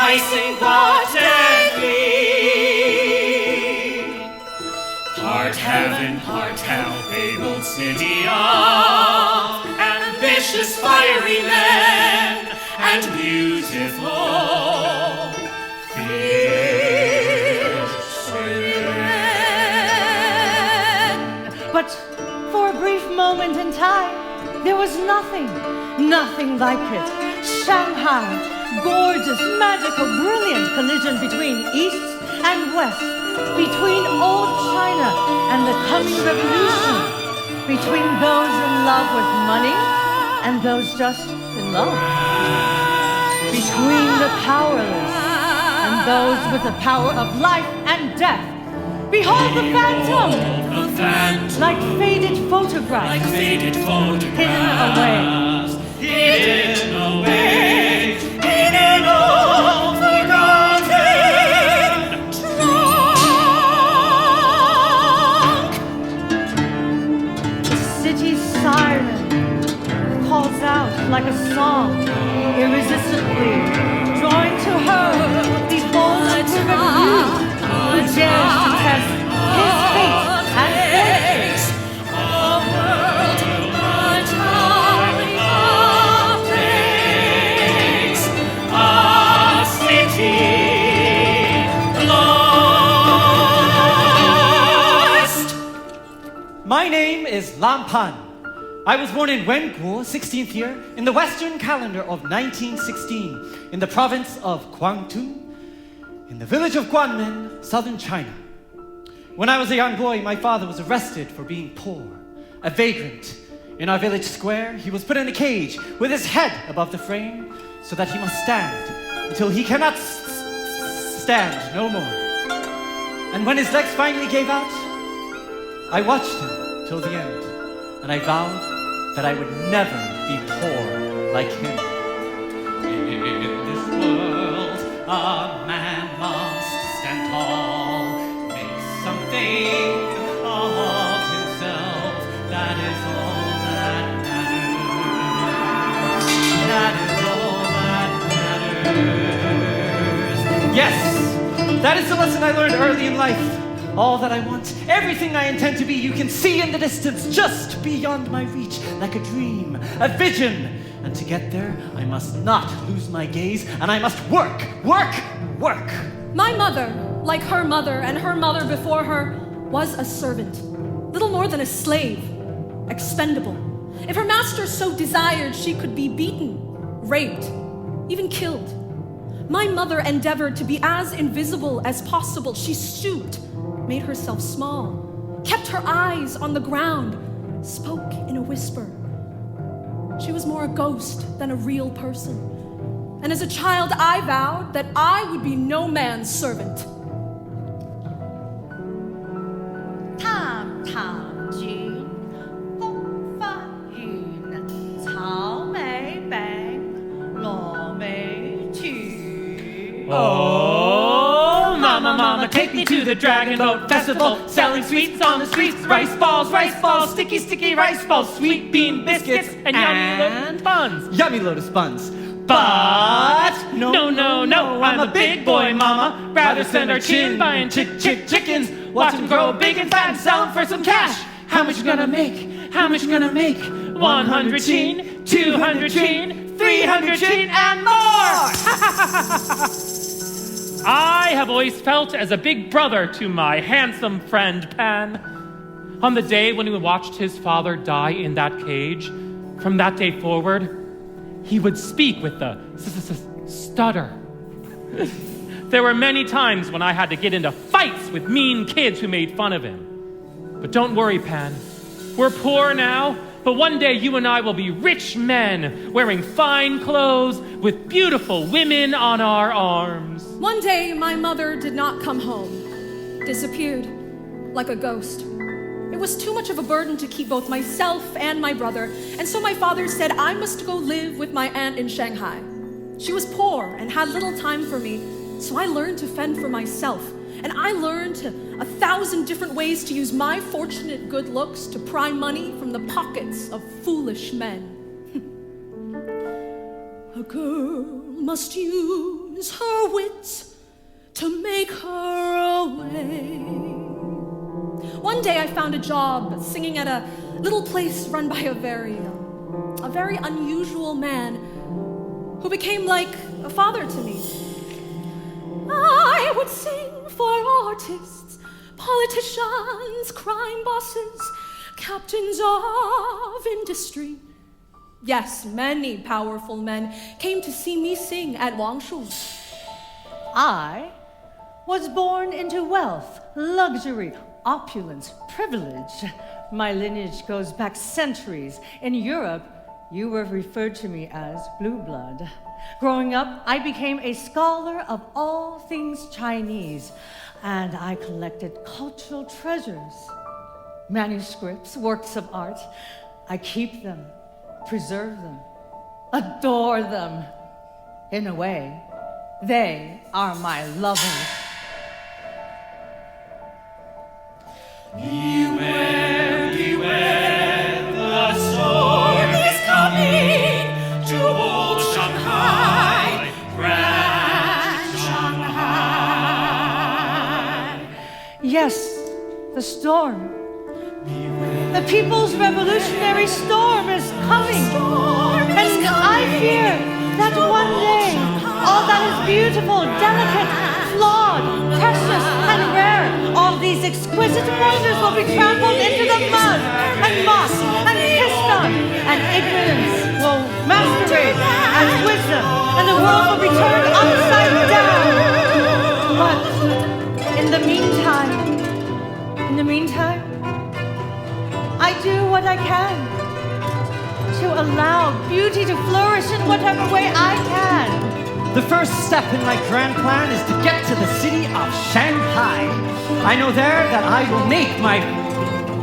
enticing bodily, part heaven, part hell, fabled city of ambitious, fiery men and beautiful, fierce women. But for a brief moment in time, there was nothing like it. Shanghai, gorgeous, magical, brilliant collision between East and West, between old China and the coming revolution, between those in love with money and those just in love, between the powerless and those with the power of life and death. Behold the phantom, like faded photographs, hidden away. Hidden away, hidden all forgotten, drunk. The city's siren calls out like a song, irresistibly, drawing to her the bold and quivered youth who dares to test his fate and fortune. My name is Lam Pan. I was born in Wenguo, 16th year, in the Western calendar of 1916, in the province of Guangdong, in the village of Guanmen, southern China. When I was a young boy, my father was arrested for being poor, a vagrant. In our village square, he was put in a cage with his head above the frame so that he must stand until he cannot stand no more. And when his legs finally gave out, I watched him till the end, and I vowed that I would never be poor like him. In this world, a man must stand tall, make something of himself. That is all that matters. That is all that matters. Yes, that is the lesson I learned early in life. All that I want, everything I intend to be, you can see in the distance, just beyond my reach, like a dream, a vision. And to get there, I must not lose my gaze, and I must work. My mother, like her mother and her mother before her, was a servant, little more than a slave, expendable. If her master so desired, she could be beaten, raped, even killed. My mother endeavored to be as invisible as possible. She stooped, made herself small, kept her eyes on the ground, spoke in a whisper. She was more a ghost than a real person. And as a child, I vowed that I would be no man's servant. 探探君，风发云，草莓饼，糯米糍。 Oh, mama, take me to the Dragon Boat Festival, selling sweets on the streets, rice balls, sticky rice balls, sweet bean biscuits, and yummy lotus buns. Yummy lotus buns. But no, I'm a big boy, mama. Rather spend our chin buying chickens, watch them grow big and fat and sell them for some cash. How much you gonna make? 100 cheen, 200 cheen, 300 chin and more! I have always felt as a big brother to my handsome friend Pan. On the day when we watched his father die in that cage, from that day forward, he would speak with the stutter. There were many times when I had to get into fights with mean kids who made fun of him. But don't worry, Pan. We're poor now, but one day you and I will be rich men, wearing fine clothes with beautiful women on our arms. One day, my mother did not come home. Disappeared, like a ghost. It was too much of a burden to keep both myself and my brother, and so my father said I must go live with my aunt in Shanghai. She was poor and had little time for me, so I learned to fend for myself, and I learned 1,000 different ways to use my fortunate good looks to pry money from the pockets of foolish men. A girl must use her wits to make her a way. One day I found a job singing at a little place run by a very unusual man who became like a father to me. I would sing for artists, politicians, crime bosses, captains of industry. Yes, many powerful men came to see me sing at Wangshu's. I was born into wealth, luxury, opulence, privilege. My lineage goes back centuries. In Europe, you were referred to me as blue blood. Growing up, I became a scholar of all things Chinese, and I collected cultural treasures, manuscripts, works of art. I keep them, preserve them, adore them. In a way, they are my lovers. Beware, beware, the storm is coming to old Shanghai, grand Shanghai. Yes, the storm. The People's Revolutionary Storm is coming. And I fear that one day, all that is beautiful, delicate, flawed, precious, and rare, all these exquisite wonders will be trampled into the mud, and mocked, and pissed on, and ignorance will masquerade as wisdom, and the world will be turned upside down. But in the meantime, I do what I can to allow beauty to flourish in whatever way I can. The first step in my grand plan is to get to the city of Shanghai. I know there that I will make my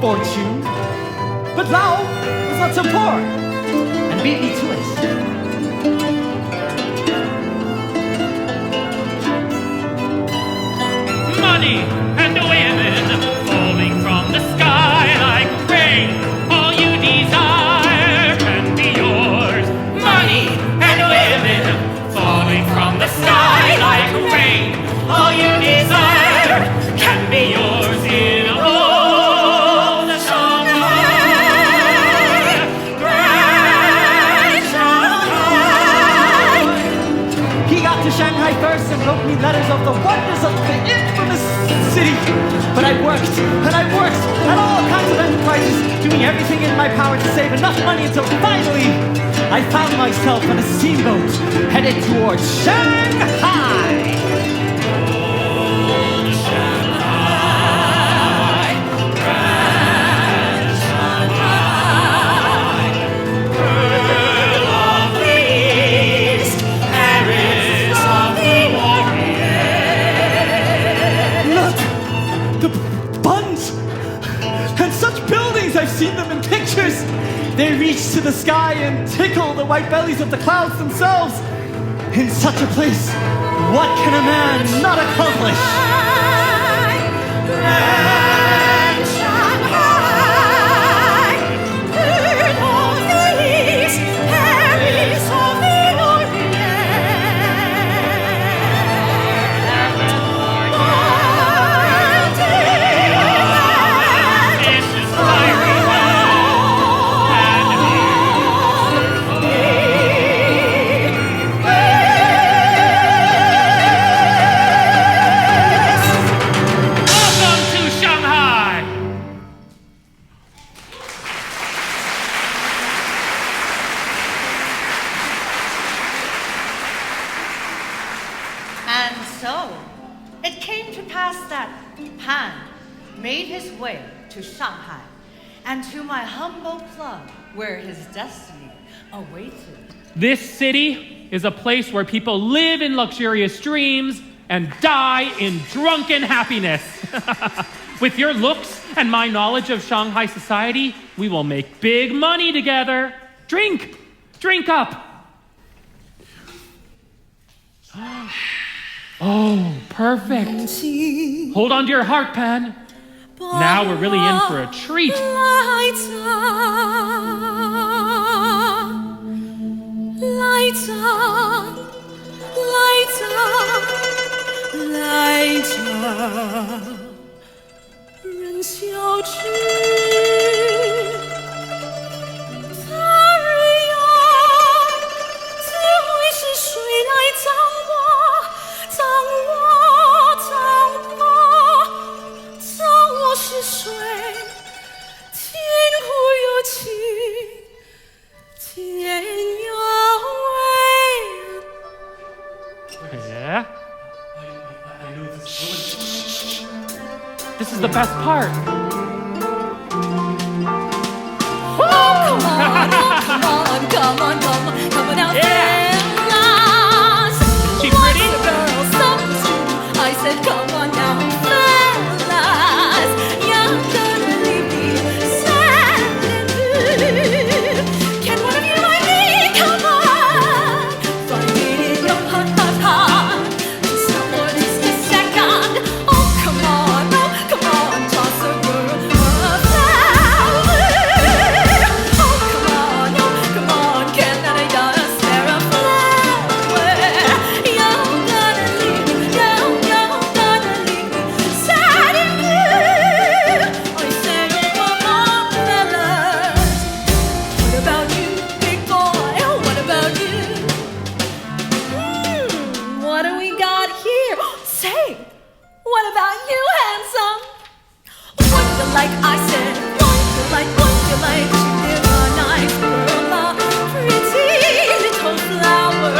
fortune. But Lao is not so poor and beat me to it. Money and women falling from the sky like rain. All you desire can be yours. Money and women falling from the sky like rain. All you desire can be yours in old Shanghai, grand Shanghai. He got to Shanghai first and wrote me letters of the wonders of the infamous city. But I worked at all kinds of enterprises, doing everything in my power to save enough money until finally I found myself on a steamboat headed towards Shanghai. Old Shanghai, grand Shanghai, Pearl of the East, Paris of the Orient. Look! The buns! And such buildings! I've seen them in pictures! They reach to the sky and tickle the white bellies of the clouds themselves. In such a place, what can a man not accomplish? Grand Shanghai, Pearl of the East, Paris of the This is fiery and past that, Pan made his way to Shanghai and to my humble club where his destiny awaited. This city is a place where people live in luxurious dreams and die in drunken happiness. With your looks and my knowledge of Shanghai society, we will make big money together. Drink up. Oh, perfect. Hold on to your heart, Pan. Now we're really in for a treat. Lights up, lights up, lights up. 人消失 Sorry 啊，只会是谁来掌握，掌握，掌握，掌握是谁？天忽有情，天有味。 Yeah. This is the best part. Come on now, Yeah. fellas. Is she pretty? What's the girl substitute? I said, come on now, fellas. You're gonna leave me sad and blue. Can one of you like me? Come on. Find me in your heart. Just for just a second. Oh, come on, toss a girl a flower. Oh, come on, can I just spare a flower? You're gonna leave me sad and blue. I say, come on, fellas. What about you, big boy? What about you? What do we got here? Say, what about you, handsome? What you like, I said. What you like, you give a nice girl a pretty little flower.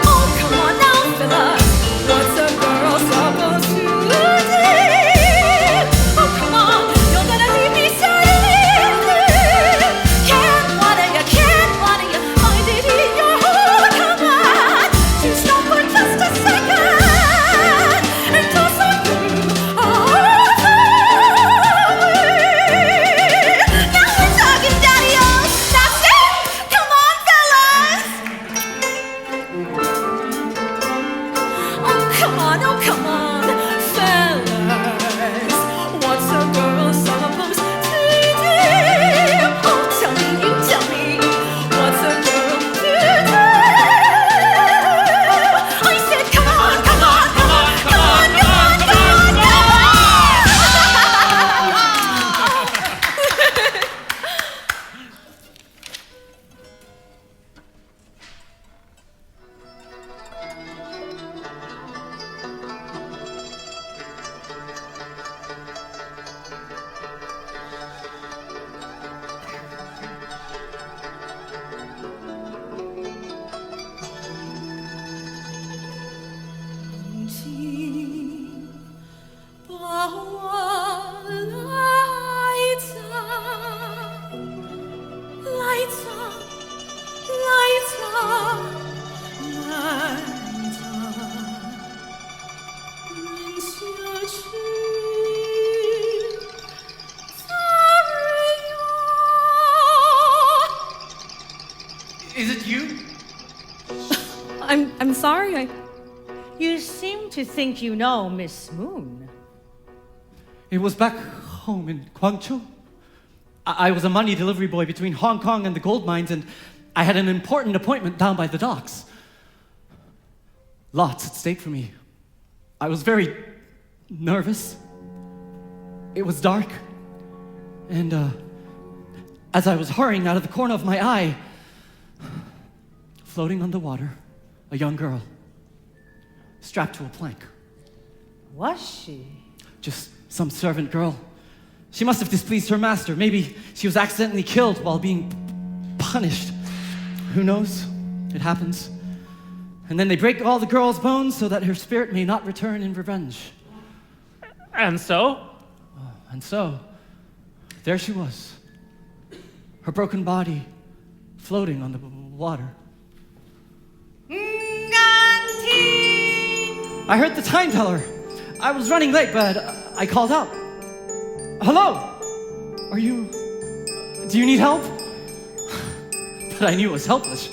Oh, come on now, fellas. What's a girl supposed to do? Oh, come on, you're gonna leave me sad and blue. Can't one of you find it in your heart? Come on, just stop for just a second and toss a girl a flower. Now we're talking, daddy-o. That's it. Come on, fellas. Oh, come on, fellas. What's a girl supposed to do? Oh, tell me, what's a girl to do? I said, come on. Is it you? I'm sorry. You seem to think you know Miss Moon. It was back home in Guangzhou. I was a money delivery boy between Hong Kong and the gold mines, and I had an important appointment down by the docks. Lots at stake for me. I was very nervous. It was dark. And as I was hurrying out of the corner of my eye, floating on the water, a young girl, strapped to a plank. Was she? Just some servant girl. She must have displeased her master. Maybe she was accidentally killed while being punished. Who knows? It happens. And then they break all the girl's bones so that her spirit may not return in revenge. And so? And so, there she was, her broken body floating on the water. I heard the time teller. I was running late, but I called out. Hello? Do you need help? But I knew it was helpless.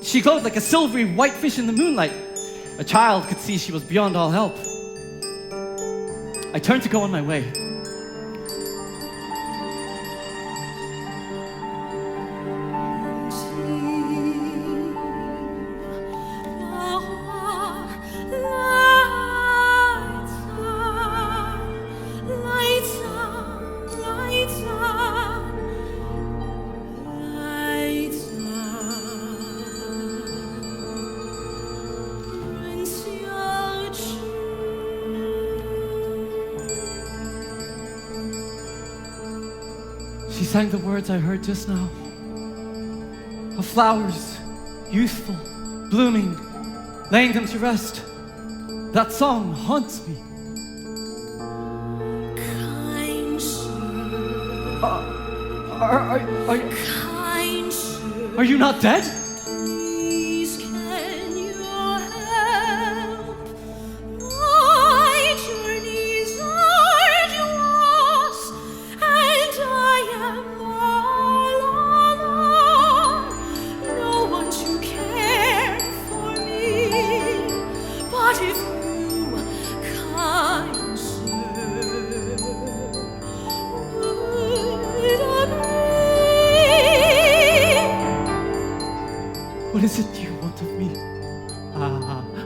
She glowed like a silvery white fish in the moonlight. A child could see she was beyond all help. I turned to go on my way. She sang the words I heard just now. Of flowers, youthful, blooming, laying them to rest. That song haunts me. Kind sir, kind sir, are you not dead? please can you help? My journey's arduous, and I am all alone. No one to care for me, but if you, kind sir, would agree. What is it you want of me?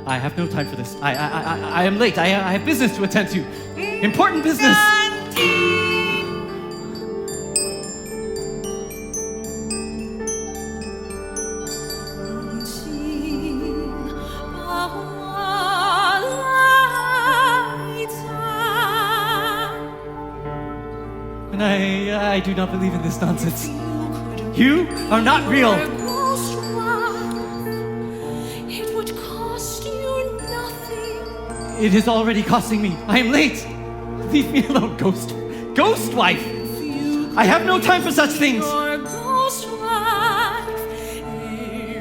I have no time for this. I am late. I have business to attend to. Important business. And I do not believe in this nonsense. You are not real. It would cost you nothing. It is already costing me. I am late. Leave me alone, ghost. Ghost wife. I have no time for such things. Your ghost wife,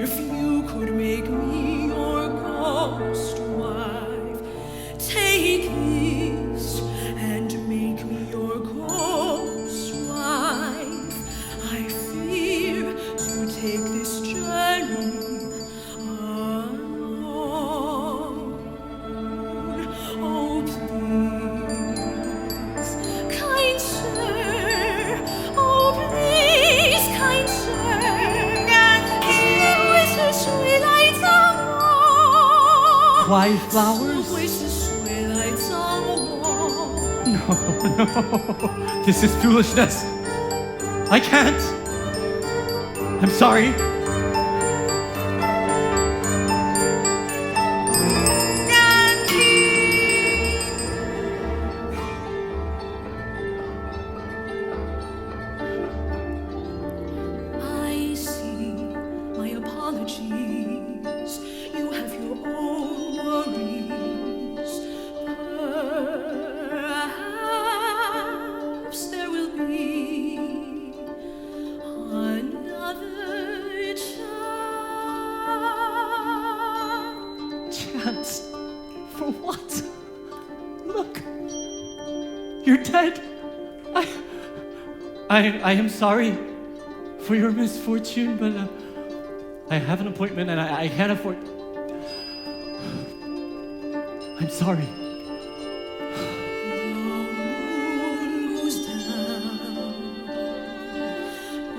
if you could make me your ghost wife, take this and make me your ghost wife. I fear to take this journey alone. Oh, please, kind sir. Oh, please, kind sir. Why flowers? No. This is foolishness. I can't. I'm sorry. I see. My apologies. You have your own worries. Perhaps there will be another chance. Chance? For what? Look. You're dead. I am sorry for your misfortune, but I have an appointment and I can't afford. I'm sorry. The moon goes down,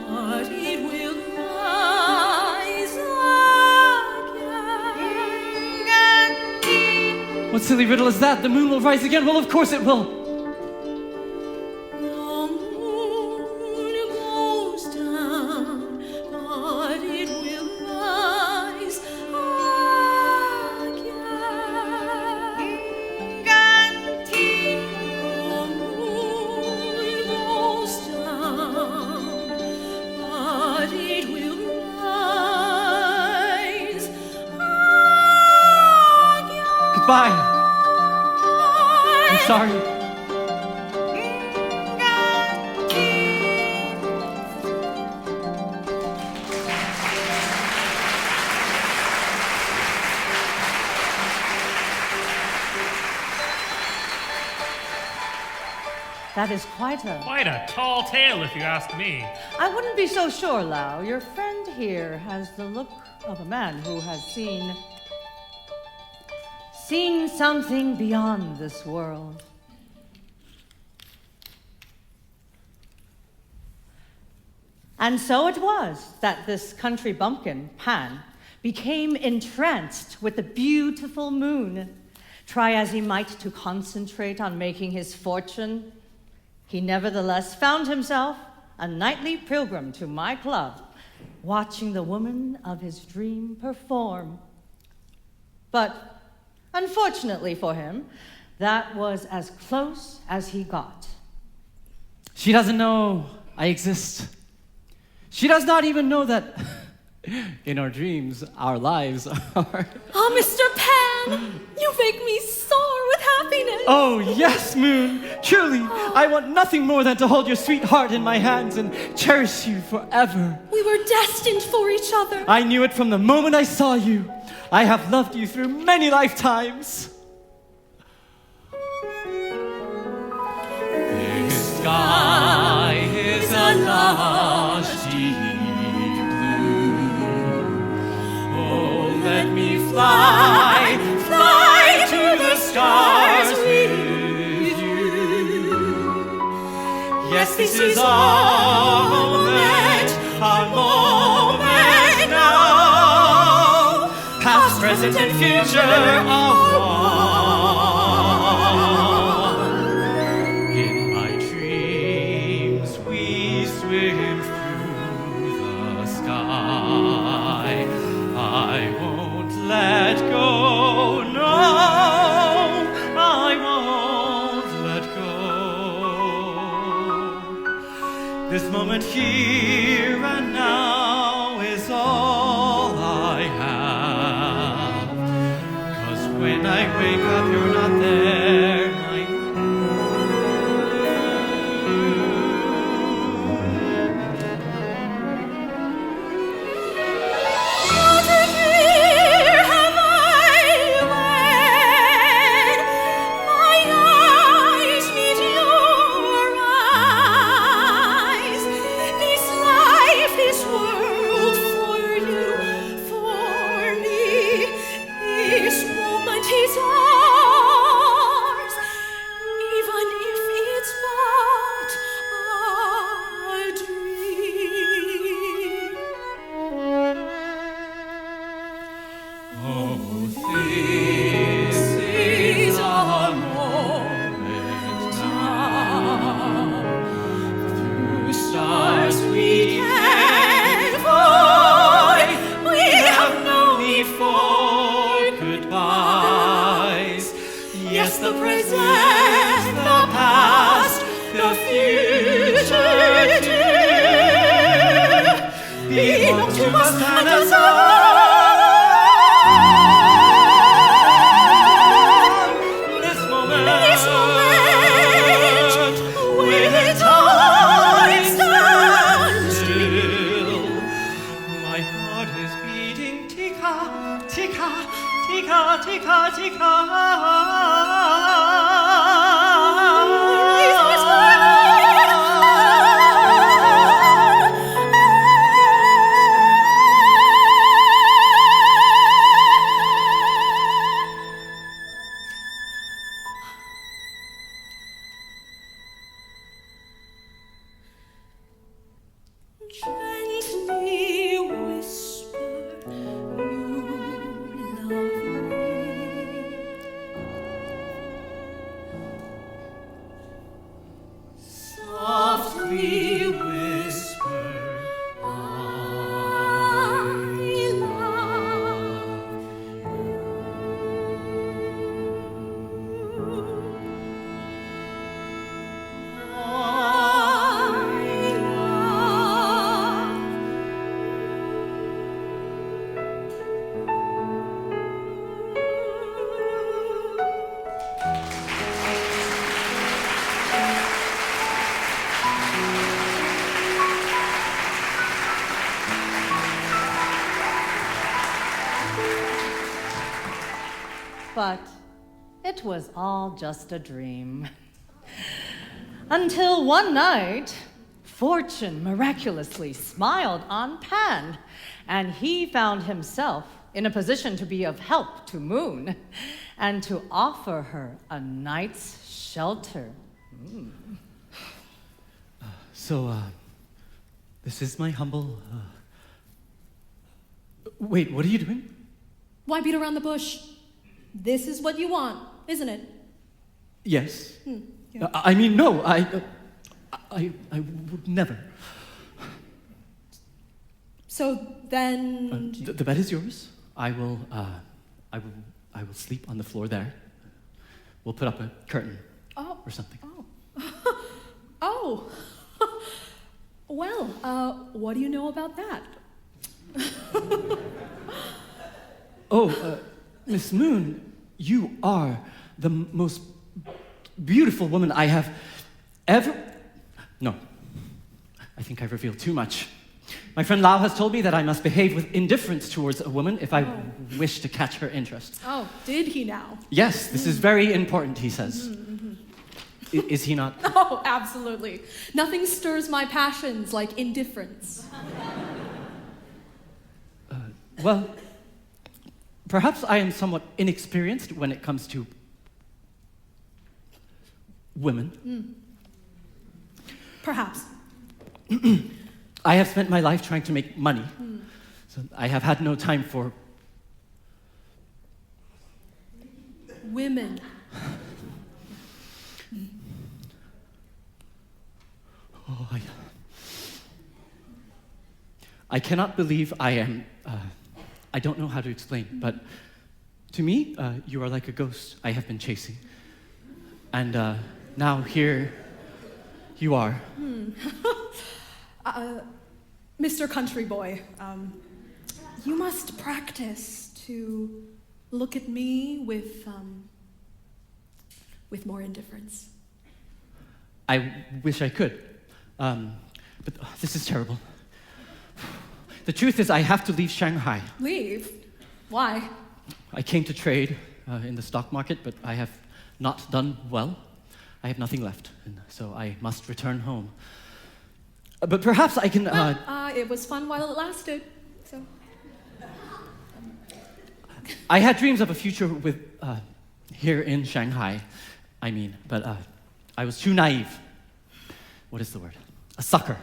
but it will rise again. What silly riddle is that? The moon will rise again. Well, of course it will. The moon goes down, but it will rise again. The moon goes down, but it will rise again. Goodbye. I'm sorry. That is quite a tall tale, if you ask me. I wouldn't be so sure, Lau. Your friend here has the look of a man who has seen something beyond this world. And so it was that this country bumpkin, Pan, became entranced with the beautiful moon. Try as he might to concentrate on making his fortune, he nevertheless found himself a nightly pilgrim to my club, watching the woman of his dream perform. But unfortunately for him, that was as close as he got. She doesn't know I exist. She does not even know that in our dreams, our lives are... Oh, Mr. Pan, you make me soar with happiness. Oh, yes, Moon. Truly, I want nothing more than to hold your sweet heart in my hands and cherish you forever. We were destined for each other. I knew it from the moment I saw you. I have loved you through many lifetimes. This sky is a lush deep blue. Oh, let me fly, fly to the stars with you. Yes, this is our moment now. Past, present, and future are one. In my dreams, we swim through the sky. I won't let go, no, I won't let go. This moment here and now is all I have. 'Cause when I wake up, you're not there, my but it was all just a dream. Until one night, fortune miraculously smiled on Pan, and he found himself in a position to be of help to Moon and to offer her a night's shelter. So, this is my humble... Wait, what are you doing? Why beat around the bush? This is what you want, isn't it? Yes. Yeah. I mean, no, I would never. So then... The bed is yours. I will sleep on the floor there. We'll put up a curtain or something. Oh. Well, what do you know about that? Miss Moon, you are the most beautiful woman I have ever... No, I think I've revealed too much. My friend Lao has told me that I must behave with indifference towards a woman if I wish to catch her interest. Oh, did he now? Yes, this is very important, he says. Is he not? Oh, absolutely. Nothing stirs my passions like indifference. Well, perhaps I am somewhat inexperienced when it comes to women. Perhaps. I have spent my life trying to make money, so I have had no time for... Women. I cannot believe I am... I don't know how to explain, but to me, you are like a ghost I have been chasing. And now here you are. Mr. Country Boy, you must practice to look at me with more indifference. I wish I could, but this is terrible. The truth is I have to leave Shanghai. Leave? Why? I came to trade in the stock market, but I have not done well. I have nothing left, and so I must return home. But perhaps I can... It was fun while it lasted, so... I had dreams of a future with... here in Shanghai, I mean, but I was too naive. What is the word? A sucker.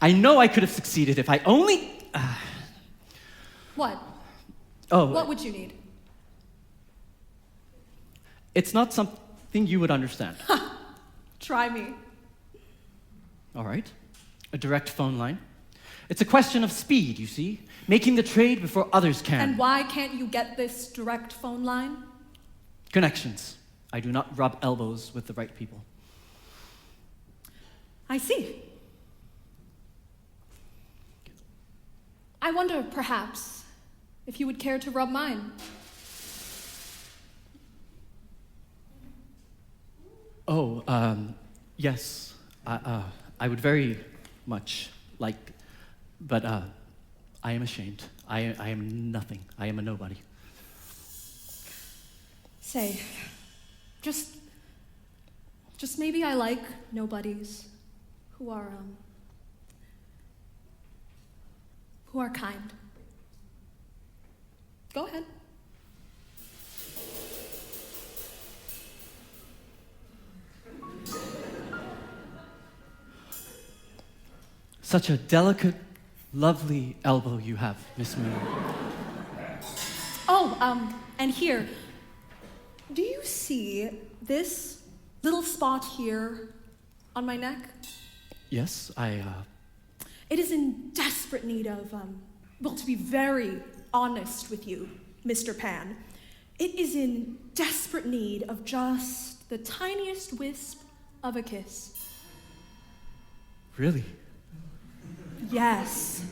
I know I could have succeeded if I only... What? Oh. What would you need? It's not something you would understand. Try me. All right. A direct phone line. It's a question of speed, you see. Making the trade before others can. And why can't you get this direct phone line? Connections. I do not rub elbows with the right people. I see. I wonder, perhaps, if you would care to rub mine. Yes. I would very much like, but I am ashamed. I am nothing. I am a nobody. Say, just maybe I like nobodies who are kind. Go ahead. Such a delicate, lovely elbow you have, Miss Moon. And here, do you see this little spot here on my neck? Yes, It is in desperate need of, to be very honest with you, Mr. Pan, it is in desperate need of just the tiniest wisp of a kiss. Really? Yes.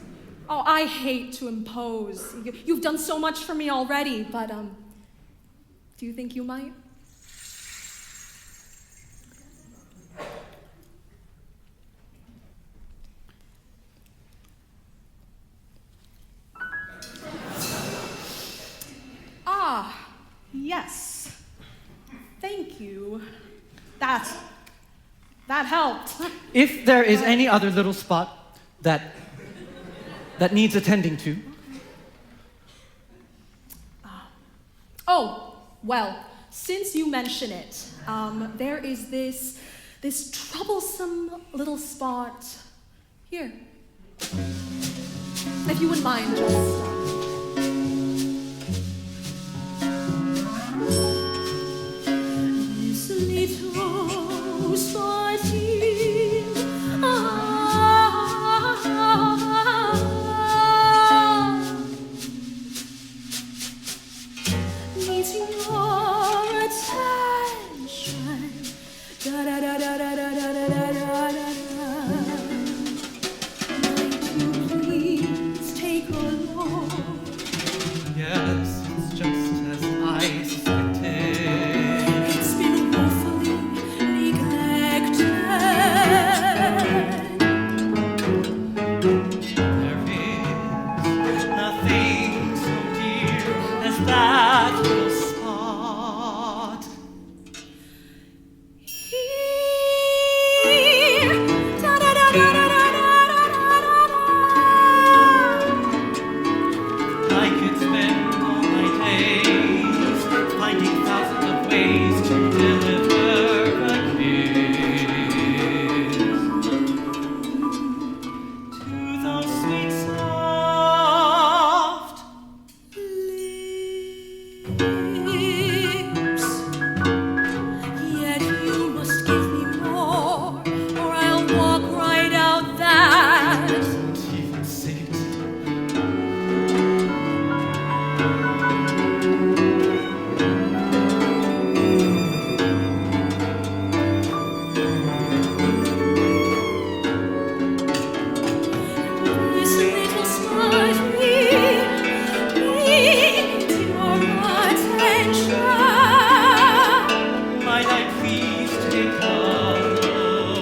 Oh, I hate to impose. You've done so much for me already, but, do you think you might? Yes. Thank you. That helped. If there is any other little spot that needs attending to. Oh, well, since you mention it, there is this troublesome little spot here. If you wouldn't mind, just... This little spot here, needs your attention. Da da da da da da da da da da da. Might you please take a look? Yes, it's just as I suspected. It's been woefully neglected. There is nothing so dear as that little spot. Here, da da da da da da da da da. I could spend all my days finding thousands of ways to deliver a kiss to those sweet soft Lips. Yet you must give me more, or I'll walk right out that. Don't even say it. This little smart needs your attention. Might I please take a look?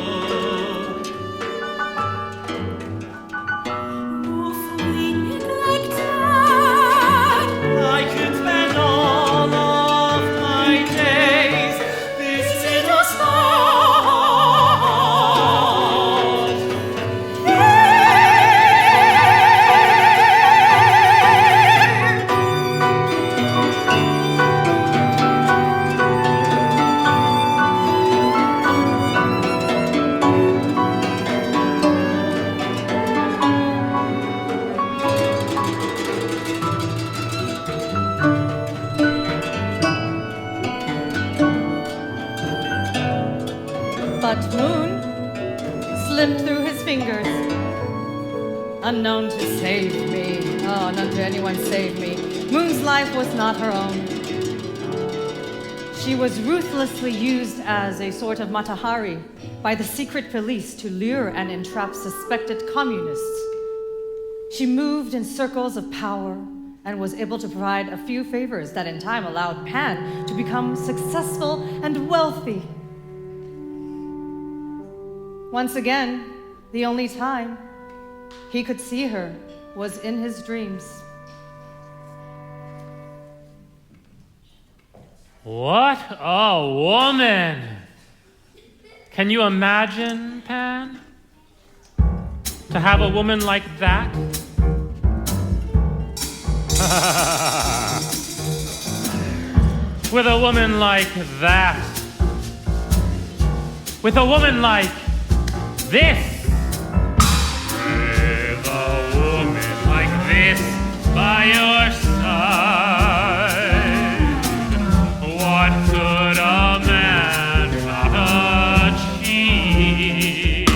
Woefully neglected. I could spend all of my days this little spot. But Moon slipped through his fingers. Unknown to save me. Oh, unknown to anyone save me. Moon's life was not her own. She was ruthlessly used as a sort of matahari by the secret police to lure and entrap suspected communists. She moved in circles of power and was able to provide a few favors that in time allowed Pan to become successful and wealthy. Once again, the only time he could see her was in his dreams. What a woman! Can you imagine, Pan? To have a woman like that? With a woman like that. With a woman like this. With a woman like this by your side. What could a man not achieve?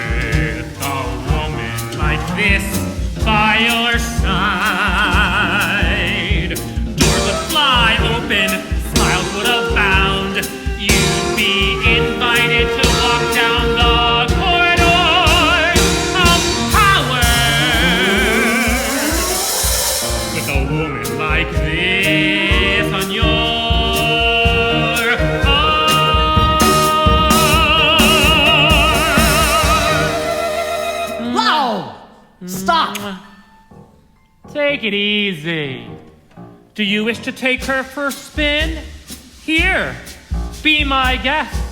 With a woman like this by your side. Doors would fly open, smiles would abound. You'd be invited to walk down the corridors of power. With a woman like this on your arm. Wow! Stop! Take it easy. Do you wish to take her for a spin? Here, be my guest.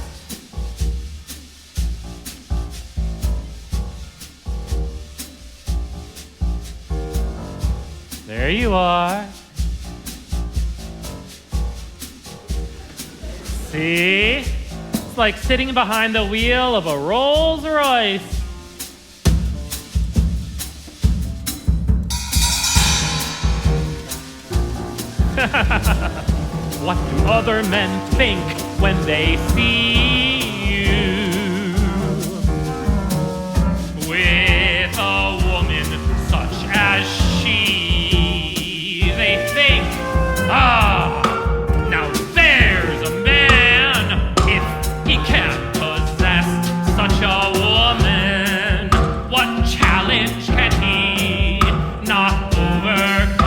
There you are. See? It's like sitting behind the wheel of a Rolls Royce. What do other men think when they see you with a woman such as she? They think, ah, now there's a man. If he can't possess such a woman, what challenge can he not overcome?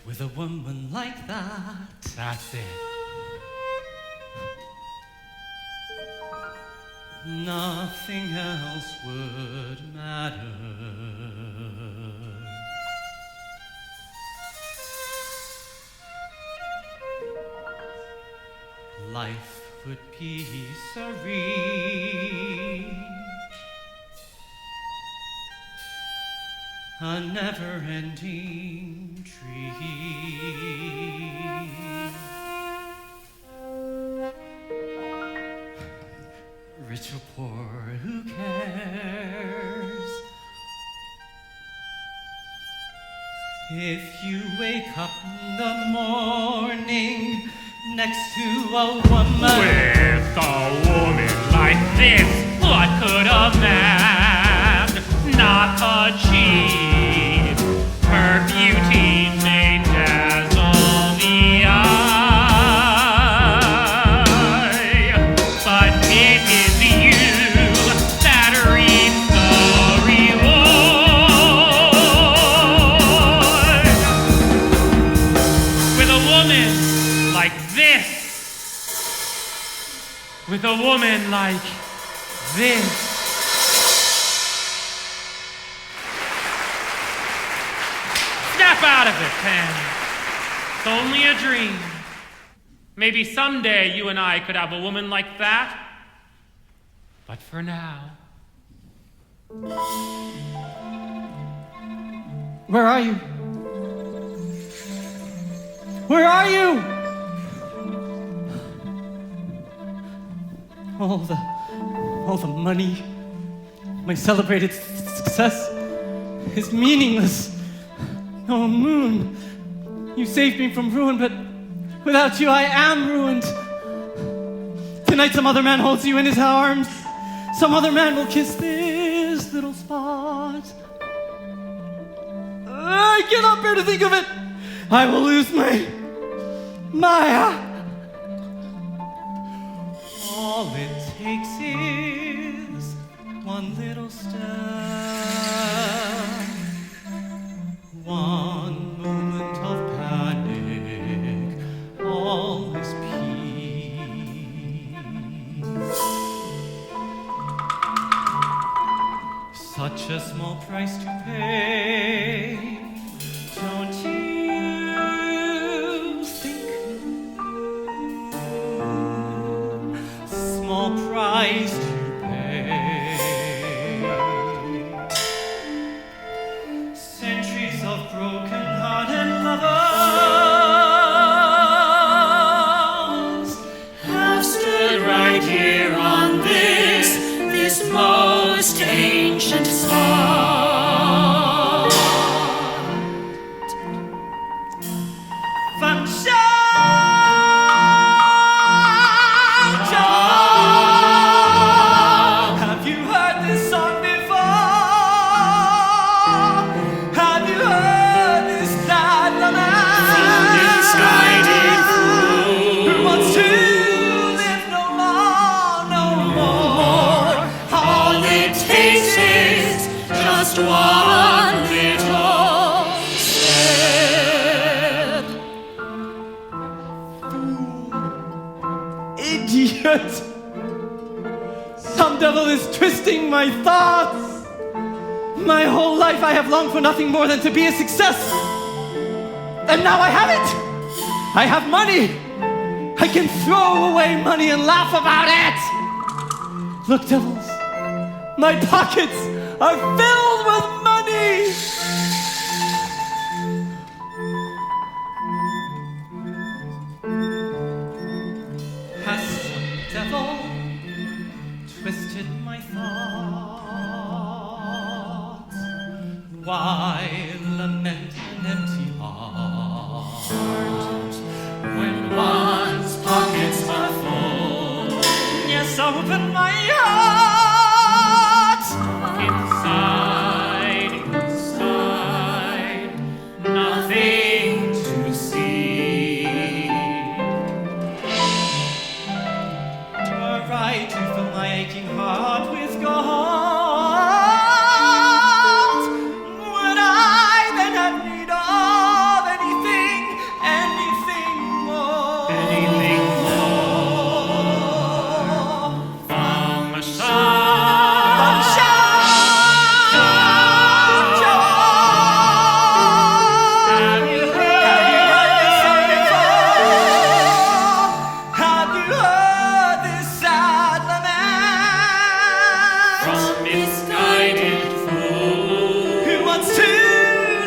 With a woman like that. That's it. Nothing else would matter. Life would be serene. A never-ending dream. Rich or poor, who cares? If you wake up in the morning next to a woman. With a woman like this, what could a man not achieve? Her beauty may dazzle the eye, but it is you that reaps the reward. With a woman like this, with a woman like this. Snap out of it, Pen. It's only a dream. Maybe someday you and I could have a woman like that. But for now... Where are you? Where are you? All the money, my celebrated success is meaningless. Oh, Moon, you saved me from ruin, but without you I am ruined. Tonight some other man holds you in his arms. Some other man will kiss this little spot. I cannot bear to think of it. I will lose my all it takes is one little step, one moment of panic, all is peace. Such a small price to pay, don't you think? Small price to pay. Centuries of broken-hearted lovers have stood right here on this most ancient spot. Function! Joy! idiot! Some devil is twisting my thoughts! My whole life I have longed for nothing more than to be a success! And now I have it! I have money! I can throw away money and laugh about it! Look, devils, my pockets are filled with money! Has some devil twisted my thoughts? Why lament an empty heart when one's pockets are full? Yes, open my heart. Inside, nothing to see. Were I to fill my aching heart with gold, would I then have need of anything more? Anything more from a Have you heard this song before? Have you heard this sad lament? from misguided fool? Who wants to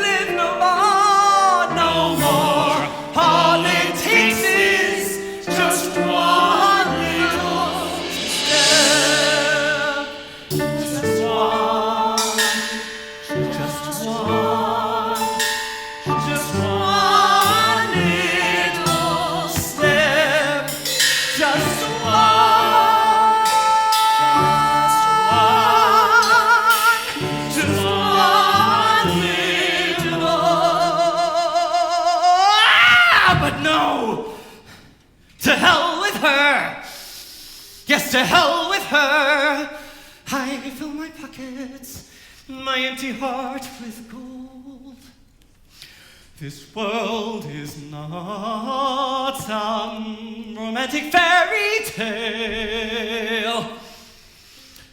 live no more, no more? All it takes is just one little step. Just one. Just one. Just one little step. Just one. Just one little. But no! To hell with her! Yes, to hell with her! I fill my pockets, my empty heart with gold. This world is not some romantic fairy tale.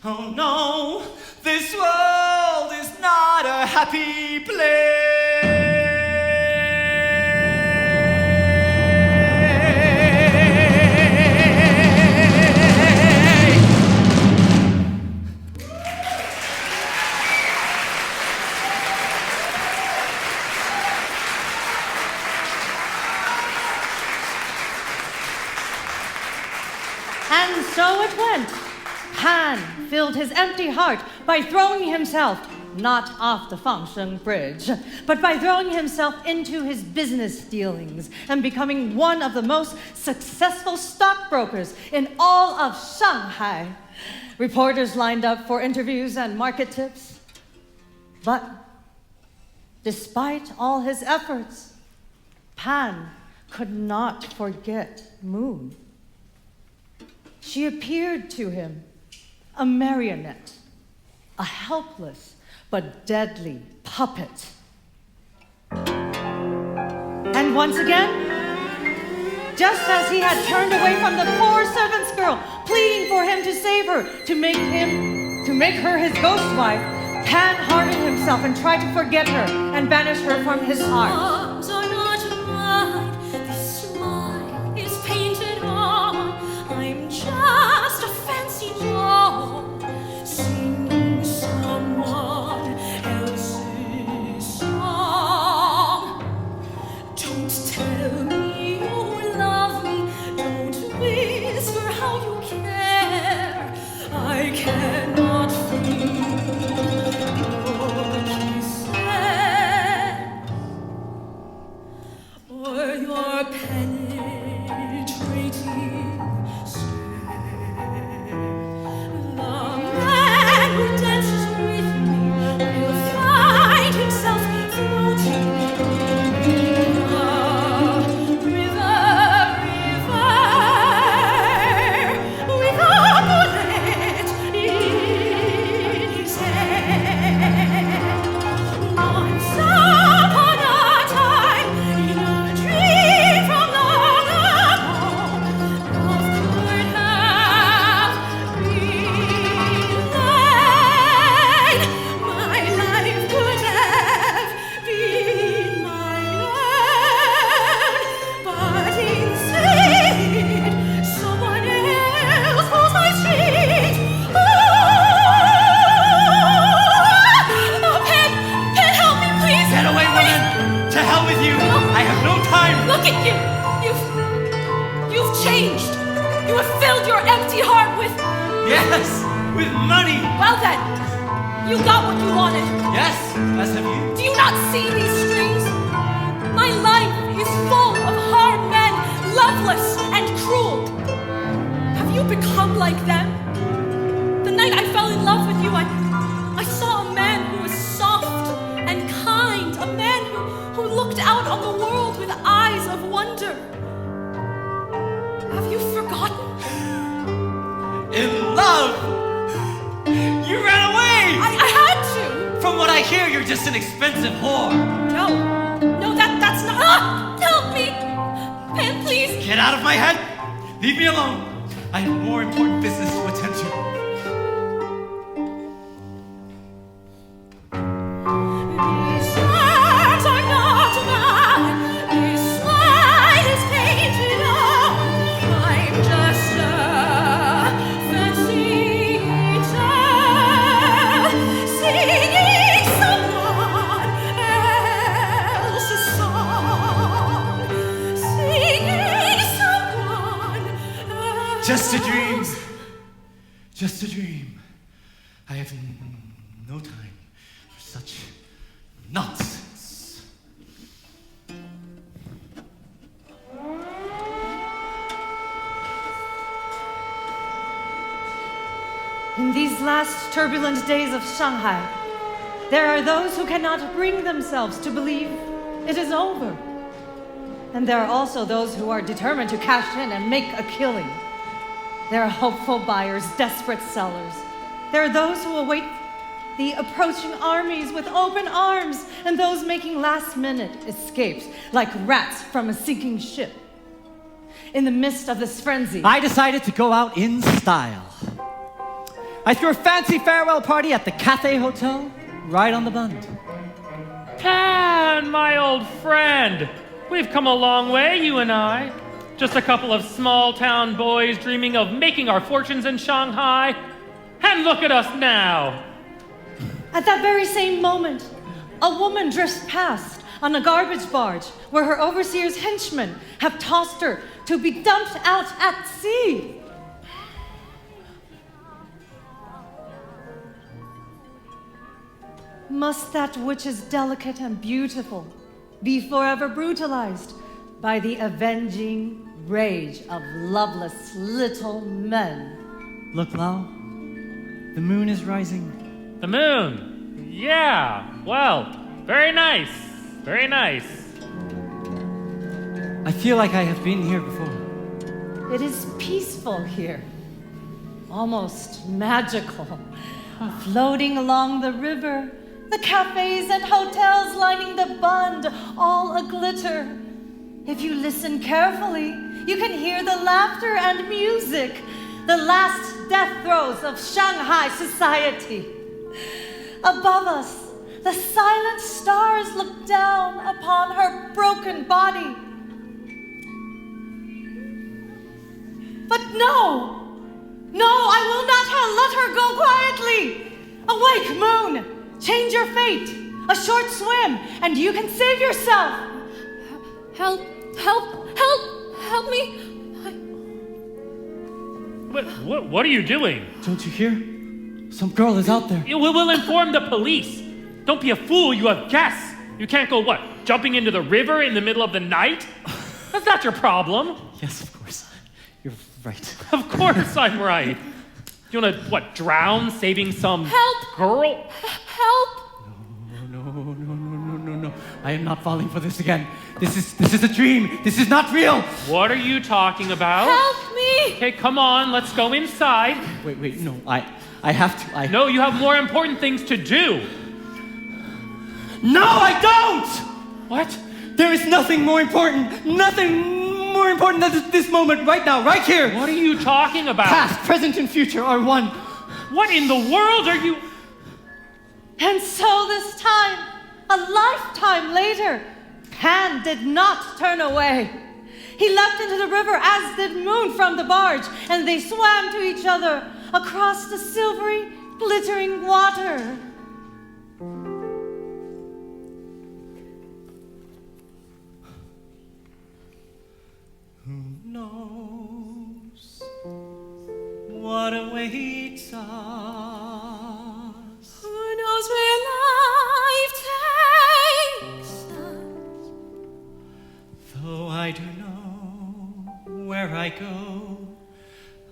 Oh no, this world is not a happy place. And so it went. Pan filled his empty heart by throwing himself not off the Fangsheng Bridge, but by throwing himself into his business dealings and becoming one of the most successful stockbrokers in all of Shanghai. Reporters lined up for interviews and market tips. But despite all his efforts, Pan could not forget Moon. She appeared to him, a marionette, a helpless but deadly puppet. And once again, just as he had turned away from the poor servant's girl, pleading for him to save her, to make her his ghost wife, Pan hardened himself and tried to forget her and banish her from his heart. Arms are not mine, this smile is painted on. I'm just a fancy doll, singing someone else's song. Don't tell me you love me, don't whisper how you care. I cannot feel your kisses or your penetrating stare. The man who dances with me will find himself floating in the river, with a bullet in his head. Once upon a time, in a dream from long ago, changed. You have filled your empty heart with... Yes, with money. Well then, you got what you wanted. Yes, as have you. Do you not see these strings? My life is full of hard men, loveless and cruel. Have you become like them? The night I fell in love with you, I saw a man who was soft and kind, a man who looked out on the world with eyes of wonder. Have you forgotten? In love? You ran away! I had to! From what I hear, you're just an expensive whore. No, that's not... Ah! Help me! Pan, please! Get out of my head! Leave me alone! I have more important business to attend to. These words are not mine. This slide is painted on. I'm just a fancy girl singing someone else's song. Singing someone else's Just a dream. Just a dream. I have no time for such nonsense. In these last turbulent days of Shanghai, there are those who cannot bring themselves to believe it is over. And there are also those who are determined to cash in and make a killing. There are hopeful buyers, desperate sellers. There are those who await the approaching armies with open arms, and those making last-minute escapes like rats from a sinking ship. In the midst of this frenzy, I decided to go out in style. I threw a fancy farewell party at the Cathay Hotel, right on the Bund. Pan, my old friend. We've come a long way, you and I. Just a couple of small-town boys dreaming of making our fortunes in Shanghai. And look at us now. at that very same moment, a woman drifts past on a garbage barge where her overseer's henchmen have tossed her to be dumped out at sea. Must that which is delicate and beautiful be forever brutalized by the avenging rage of loveless little men? Look, Lao. The moon is rising. The moon. Yeah. Well, very nice. Very nice. I feel like I have been here before. It is peaceful here, almost magical. Floating along the river, the cafes and hotels lining the Bund, all a-glitter. If you listen carefully, you can hear the laughter and music, the last death throes of Shanghai society. Above us, the silent stars look down upon her broken body. But no, I will not let her go quietly. Awake, moon, change your fate. A short swim, and you can save yourself. Help me. What are you doing? Don't you hear? Some girl is out there. We'll inform the police. Don't be a fool, you have guests. You can't go, jumping into the river in the middle of the night? That's not your problem. Yes, of course. You're right. Of course I'm right. You wanna, drown saving some girl? Help! No. I am not falling for this again. This is a dream. This is not real. What are you talking about? Help me! Okay, come on, let's go inside. Wait, no. I have to. No, you have more important things to do. No, I don't! What? There is nothing more important. Nothing more important than this moment right now, right here. What are you talking about? Past, present, and future are one. What in the world are you... And so this time, a lifetime later, Pan did not turn away. He leapt into the river, as did Moon from the barge, and they swam to each other across the silvery, glittering water. Who knows what awaits us. Who knows where life takes us? Though I do know where I go,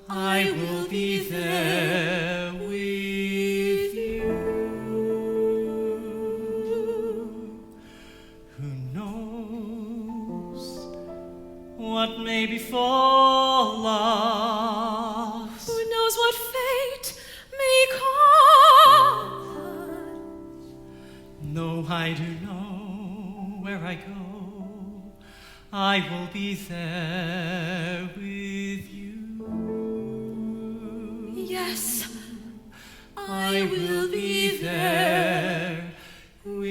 I will be there with you. Who knows what may befall us? Who knows what fate may call us? No, I do know where I go. I will be there with you. Yes, I will be there with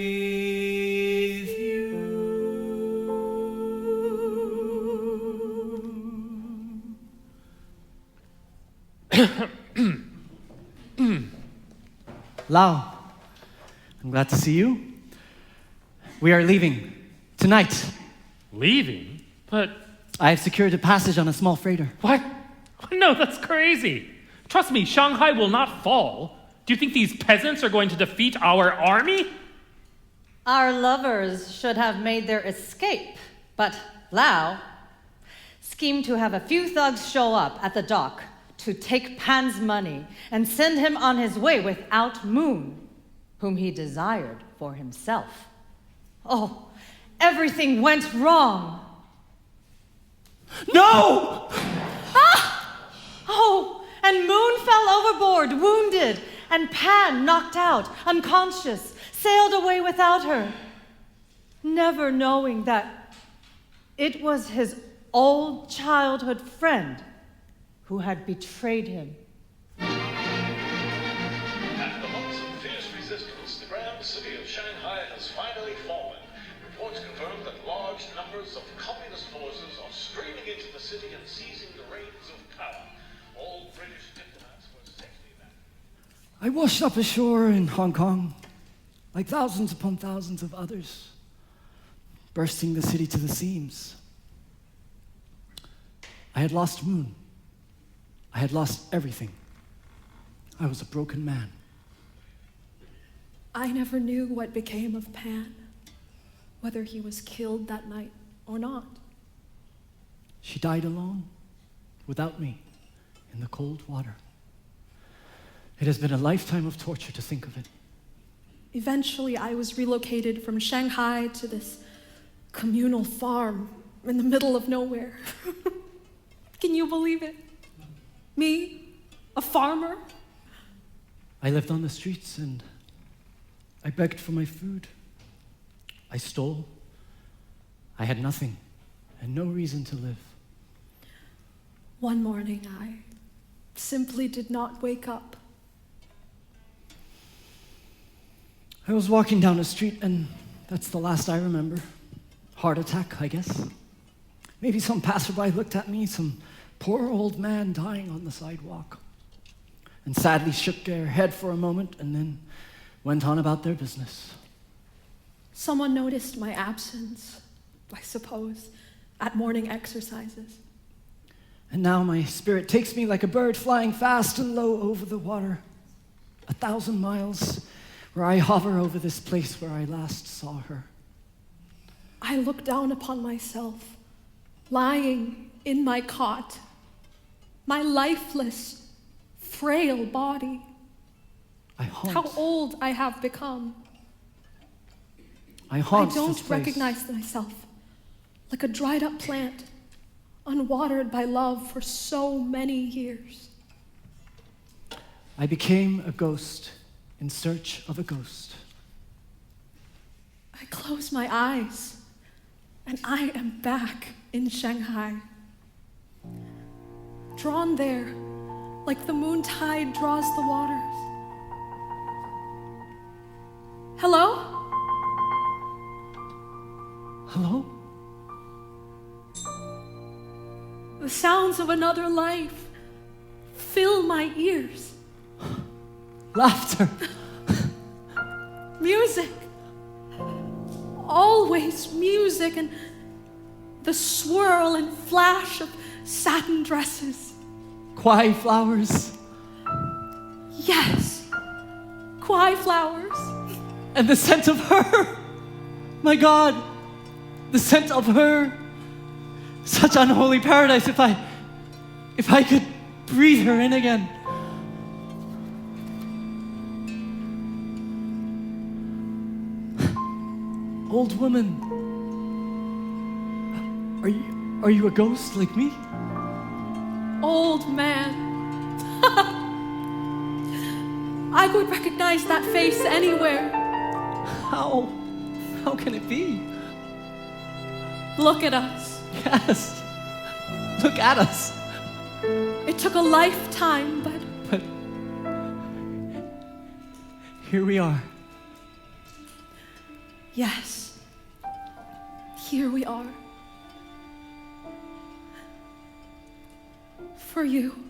you. Lao, I'm glad to see you. We are leaving tonight. Leaving? But I have secured a passage on a small freighter. what? No, that's crazy. Trust me, Shanghai will not fall. Do you think these peasants are going to defeat our army? Our lovers should have made their escape, but Lao schemed to have a few thugs show up at the dock to take Pan's money and send him on his way without Moon, whom he desired for himself. Oh, everything went wrong. No! Oh, and Moon fell overboard, wounded, and Pan, knocked out, unconscious, sailed away without her, never knowing that it was his old childhood friend who had betrayed him. After months of fierce resistance, the grand city of Shanghai has finally fallen. Reports confirm that large numbers of communist forces are streaming into the city and seizing the reins of power. All British diplomats were safely evacuated. I washed up ashore in Hong Kong, like thousands upon thousands of others, bursting the city to the seams. I had lost Moon. I had lost everything. I was a broken man. I never knew what became of Pan, whether he was killed that night or not. She died alone, without me, in the cold water. It has been a lifetime of torture to think of it. Eventually, I was relocated from Shanghai to this communal farm in the middle of nowhere. Can you believe it? Me, a farmer? I lived on the streets and I begged for my food. I stole. I had nothing and no reason to live. One morning, I simply did not wake up. I was walking down the street and that's the last I remember. Heart attack, I guess. Maybe some passerby looked at me, some poor old man dying on the sidewalk, and sadly shook their head for a moment and then went on about their business. Someone noticed my absence, I suppose, at morning exercises. And now my spirit takes me like a bird flying fast and low over the water, 1,000 miles, where I hover over this place where I last saw her. I look down upon myself, lying in my cot, my lifeless, frail body. How old I have become. I I haunt don't this place. recognize myself, like a dried up plant, unwatered by love for so many years. I became a ghost in search of a ghost. I close my eyes, and I am back in Shanghai. Drawn there, like the moon tide draws the waters. Hello? Hello? The sounds of another life fill my ears. Laughter. Music. Always music, and the swirl and flash of satin dresses. Kwai flowers. Yes. Kwai flowers. And the scent of her. My God, the scent of her. Such unholy paradise. If I could breathe her in again. Old woman, are you a ghost like me? Old man. I would recognize that face anywhere. How can it be? Look at us. Yes, look at us. It took a lifetime, but Here we are. yes, here we are. For you.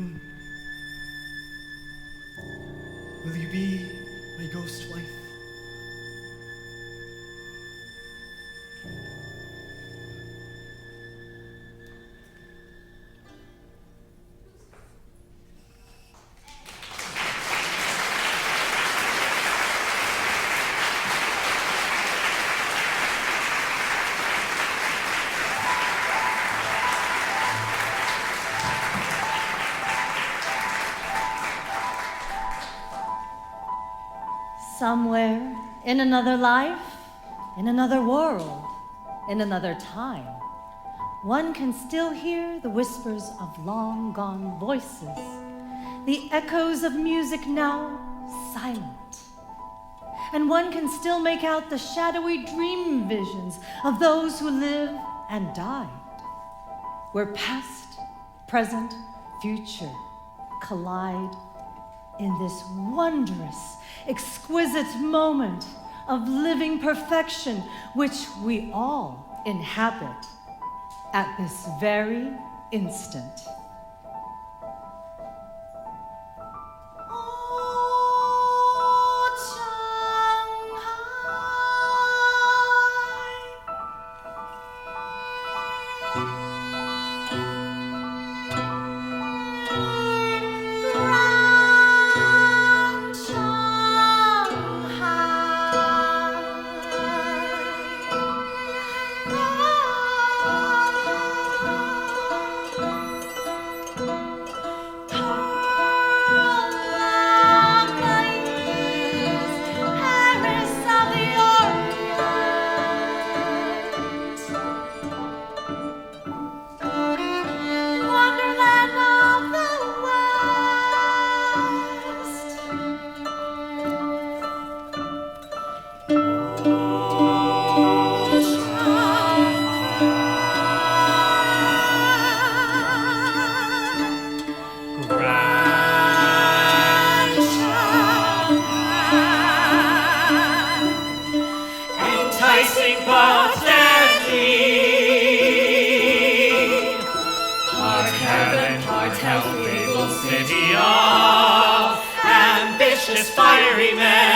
moon. Will you be my ghost wife? Somewhere in another life, in another world, in another time, one can still hear the whispers of long gone voices, the echoes of music now silent. And one can still make out the shadowy dream visions of those who live and died, where past, present, future collide in this wondrous, exquisite moment of living perfection which we all inhabit at this very instant. City of ambitious fiery men.